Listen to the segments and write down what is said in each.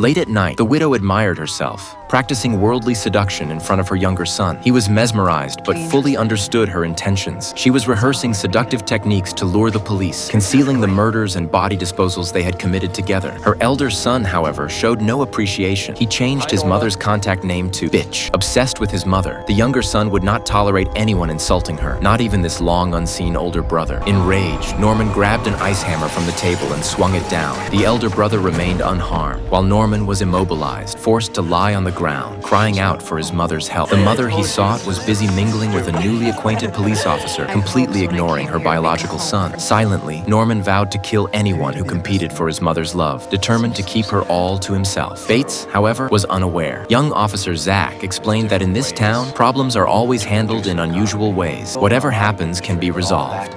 Late at night, the widow admired herself, practicing worldly seduction in front of her younger son. He was mesmerized, but fully understood her intentions. She was rehearsing seductive techniques to lure the police, concealing the murders and body disposals they had committed together. Her elder son, however, showed no appreciation. He changed his mother's contact name to Bitch. Obsessed with his mother, the younger son would not tolerate anyone insulting her, not even this long unseen older brother. Enraged, Norman grabbed an ice hammer from the table and swung it down. The elder brother remained unharmed, while Norman was immobilized, forced to lie on the ground, crying out for his mother's help. The mother he sought was busy mingling with a newly acquainted police officer, completely ignoring her biological son. Silently, Norman vowed to kill anyone who competed for his mother's love, determined to keep her all to himself. Bates, however, was unaware. Young Officer Zach explained that in this town, problems are always handled in unusual ways. Whatever happens can be resolved.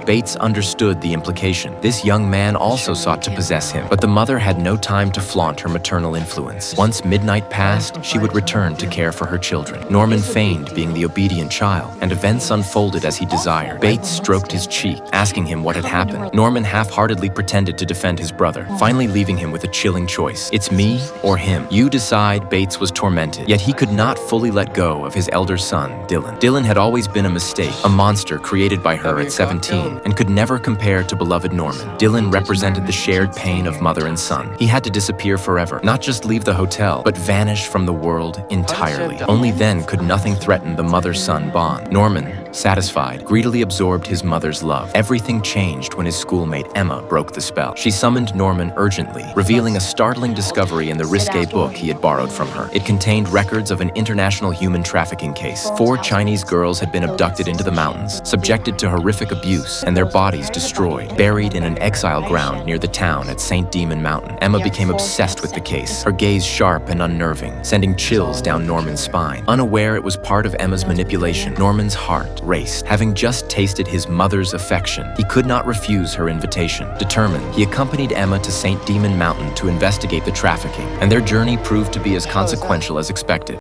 Bates understood the implication. This young man also sought to possess him, but the mother had no time to flaunt her maternal influence. Once midnight passed, she would return to care for her children. Norman feigned being the obedient child, and events unfolded as he desired. Bates stroked his cheek, asking him what had happened. Norman half-heartedly pretended to defend his brother, finally leaving him with a chilling choice. It's me or him. You decide. Bates was tormented, yet he could not fully let go of his elder son, Dylan. Dylan had always been a mistake, a monster created by her at 17. And could never compare to beloved Norman. Dylan represented the shared pain of mother and son. He had to disappear forever, not just leave the hotel, but vanish from the world entirely. Only then could nothing threaten the mother-son bond. Norman, satisfied, greedily absorbed his mother's love. Everything changed when his schoolmate Emma broke the spell. She summoned Norman urgently, revealing a startling discovery in the risque book he had borrowed from her. It contained records of an international human trafficking case. 4 Chinese girls had been abducted into the mountains, subjected to horrific abuse, and their bodies destroyed, buried in an exile ground near the town at St. Demon Mountain. Emma became obsessed with the case, her gaze sharp and unnerving, sending chills down Norman's spine. Unaware it was part of Emma's manipulation, Norman's heart raced. Having just tasted his mother's affection, he could not refuse her invitation. Determined, he accompanied Emma to St. Demon Mountain to investigate the trafficking, and their journey proved to be as consequential as expected.